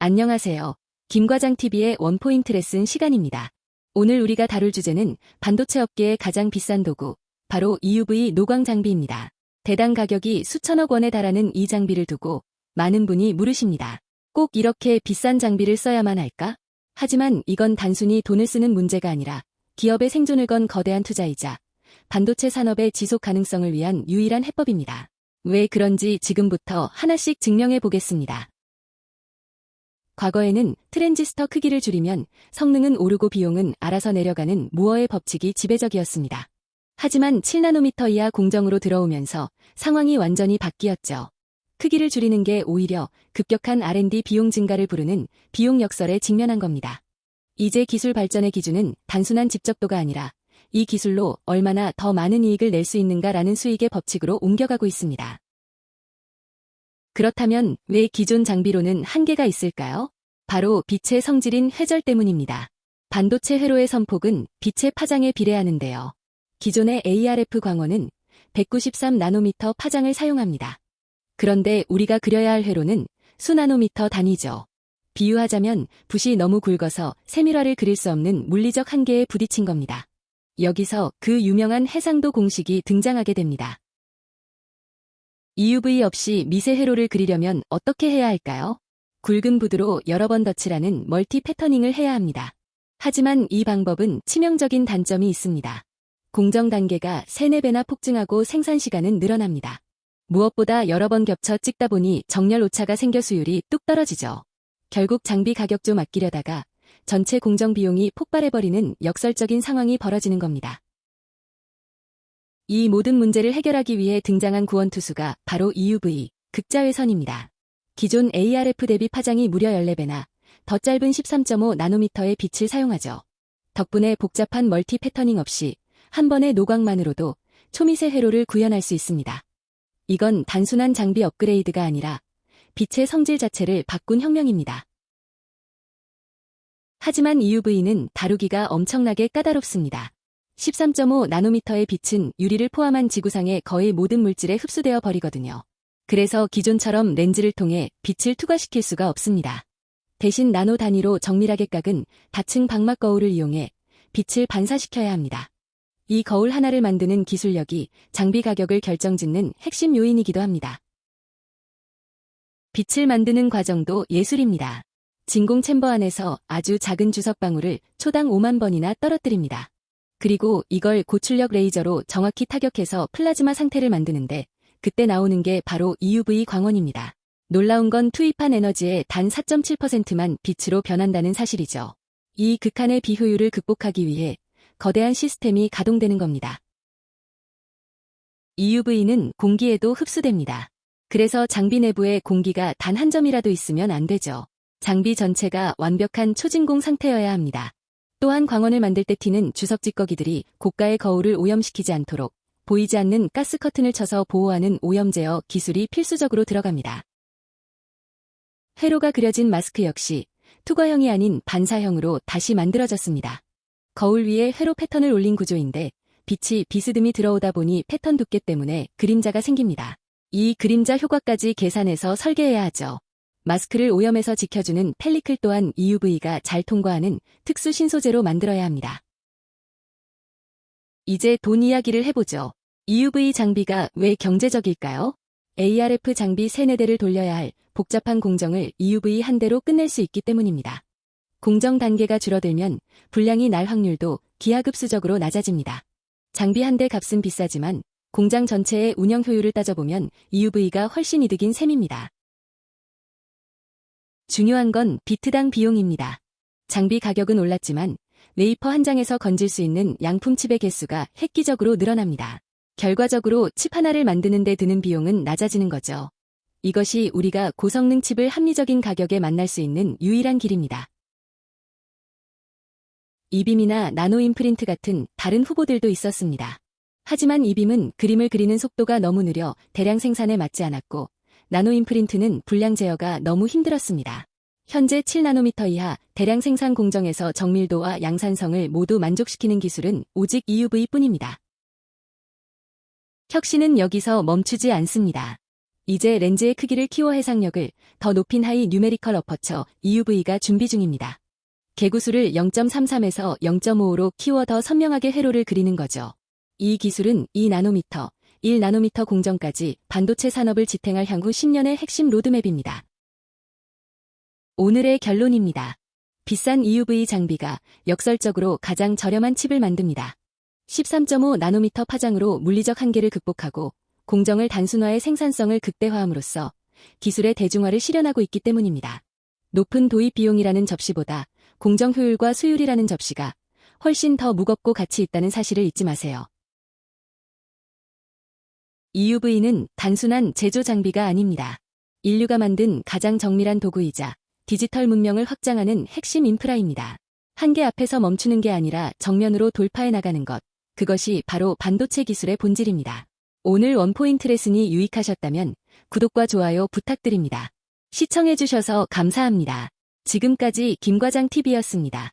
안녕하세요. 김과장TV의 원포인트 레슨 시간입니다. 오늘 우리가 다룰 주제는 반도체 업계의 가장 비싼 도구, 바로 EUV 노광 장비입니다. 대당 가격이 수천억 원에 달하는 이 장비를 두고 많은 분이 물으십니다. 꼭 이렇게 비싼 장비를 써야만 할까? 하지만 이건 단순히 돈을 쓰는 문제가 아니라 기업의 생존을 건 거대한 투자이자 반도체 산업의 지속 가능성을 위한 유일한 해법입니다. 왜 그런지 지금부터 하나씩 증명해 보겠습니다. 과거에는 트랜지스터 크기를 줄이면 성능은 오르고 비용은 알아서 내려가는 무어의 법칙이 지배적이었습니다. 하지만 7나노미터 이하 공정으로 들어오면서 상황이 완전히 바뀌었죠. 크기를 줄이는 게 오히려 급격한 R&D 비용 증가를 부르는 비용 역설에 직면한 겁니다. 이제 기술 발전의 기준은 단순한 집적도가 아니라 이 기술로 얼마나 더 많은 이익을 낼 수 있는가라는 수익의 법칙으로 옮겨가고 있습니다. 그렇다면 왜 기존 장비로는 한계가 있을까요? 바로 빛의 성질인 회절 때문입니다. 반도체 회로의 선폭은 빛의 파장에 비례하는데요. 기존의 ARF 광원은 193나노미터 파장을 사용합니다. 그런데 우리가 그려야 할 회로는 수나노미터 단위죠. 비유하자면 붓이 너무 굵어서 세밀화를 그릴 수 없는 물리적 한계에 부딪힌 겁니다. 여기서 그 유명한 해상도 공식이 등장하게 됩니다. EUV 없이 미세 회로를 그리려면 어떻게 해야 할까요? 굵은 붓으로 여러 번 덧칠하는 멀티 패터닝을 해야 합니다. 하지만 이 방법은 치명적인 단점이 있습니다. 공정 단계가 3, 4배나 폭증하고 생산 시간은 늘어납니다. 무엇보다 여러 번 겹쳐 찍다 보니 정렬 오차가 생겨 수율이 뚝 떨어지죠. 결국 장비 가격 좀 아끼려다가 전체 공정 비용이 폭발해버리는 역설적인 상황이 벌어지는 겁니다. 이 모든 문제를 해결하기 위해 등장한 구원투수가 바로 EUV, 극자외선입니다. 기존 ARF 대비 파장이 무려 14배나 더 짧은 13.5나노미터의 빛을 사용하죠. 덕분에 복잡한 멀티 패터닝 없이 한 번의 노광만으로도 초미세 회로를 구현할 수 있습니다. 이건 단순한 장비 업그레이드가 아니라 빛의 성질 자체를 바꾼 혁명입니다. 하지만 EUV는 다루기가 엄청나게 까다롭습니다. 13.5나노미터의 빛은 유리를 포함한 지구상의 거의 모든 물질에 흡수되어 버리거든요. 그래서 기존처럼 렌즈를 통해 빛을 투과시킬 수가 없습니다. 대신 나노 단위로 정밀하게 깎은 다층 방막 거울을 이용해 빛을 반사시켜야 합니다. 이 거울 하나를 만드는 기술력이 장비 가격을 결정짓는 핵심 요인이기도 합니다. 빛을 만드는 과정도 예술입니다. 진공 챔버 안에서 아주 작은 주석 방울을 초당 5만 번이나 떨어뜨립니다. 그리고 이걸 고출력 레이저로 정확히 타격해서 플라즈마 상태를 만드는데 그때 나오는 게 바로 EUV 광원입니다. 놀라운 건 투입한 에너지의 단 4.7%만 빛으로 변한다는 사실이죠. 이 극한의 비효율을 극복하기 위해 거대한 시스템이 가동되는 겁니다. EUV는 공기에도 흡수됩니다. 그래서 장비 내부에 공기가 단 한 점이라도 있으면 안 되죠. 장비 전체가 완벽한 초진공 상태여야 합니다. 또한 광원을 만들 때 튀는 주석 찌꺼기들이 고가의 거울을 오염시키지 않도록 보이지 않는 가스 커튼을 쳐서 보호하는 오염 제어 기술이 필수적으로 들어갑니다. 회로가 그려진 마스크 역시 투과형이 아닌 반사형으로 다시 만들어졌습니다. 거울 위에 회로 패턴을 올린 구조인데 빛이 비스듬히 들어오다 보니 패턴 두께 때문에 그림자가 생깁니다. 이 그림자 효과까지 계산해서 설계해야 하죠. 마스크를 오염에서 지켜주는 펠리클 또한 EUV가 잘 통과하는 특수 신소재로 만들어야 합니다. 이제 돈 이야기를 해보죠. EUV 장비가 왜 경제적일까요? ARF 장비 3, 4대를 돌려야 할 복잡한 공정을 EUV 한 대로 끝낼 수 있기 때문입니다. 공정 단계가 줄어들면 불량이 날 확률도 기하급수적으로 낮아집니다. 장비 한 대 값은 비싸지만 공장 전체의 운영 효율을 따져보면 EUV가 훨씬 이득인 셈입니다. 중요한 건 비트당 비용입니다. 장비 가격은 올랐지만 웨이퍼 한 장에서 건질 수 있는 양품 칩의 개수가 획기적으로 늘어납니다. 결과적으로 칩 하나를 만드는 데 드는 비용은 낮아지는 거죠. 이것이 우리가 고성능 칩을 합리적인 가격에 만날 수 있는 유일한 길입니다. 이빔이나 나노 임프린트 같은 다른 후보들도 있었습니다. 하지만 이빔은 그림을 그리는 속도가 너무 느려 대량 생산에 맞지 않았고 나노 임프린트는 불량 제어가 너무 힘들었습니다. 현재 7나노미터 이하 대량 생산 공정에서 정밀도와 양산성을 모두 만족시키는 기술은 오직 EUV뿐입니다. 혁신은 여기서 멈추지 않습니다. 이제 렌즈의 크기를 키워 해상력을 더 높인 하이 뉴메리컬 어퍼처 EUV가 준비 중입니다. 개구수를 0.33에서 0.55로 키워 더 선명하게 회로를 그리는 거죠. 이 기술은 2나노미터, 1나노미터 공정까지 반도체 산업을 지탱할 향후 10년의 핵심 로드맵입니다. 오늘의 결론입니다. 비싼 EUV 장비가 역설적으로 가장 저렴한 칩을 만듭니다. 13.5나노미터 파장으로 물리적 한계를 극복하고 공정을 단순화해 생산성을 극대화함으로써 기술의 대중화를 실현하고 있기 때문입니다. 높은 도입 비용이라는 접시보다 공정 효율과 수율이라는 접시가 훨씬 더 무겁고 가치 있다는 사실을 잊지 마세요. EUV는 단순한 제조 장비가 아닙니다. 인류가 만든 가장 정밀한 도구이자 디지털 문명을 확장하는 핵심 인프라입니다. 한계 앞에서 멈추는 게 아니라 정면으로 돌파해 나가는 것, 그것이 바로 반도체 기술의 본질입니다. 오늘 원포인트 레슨이 유익하셨다면 구독과 좋아요 부탁드립니다. 시청해주셔서 감사합니다. 지금까지 김과장TV였습니다.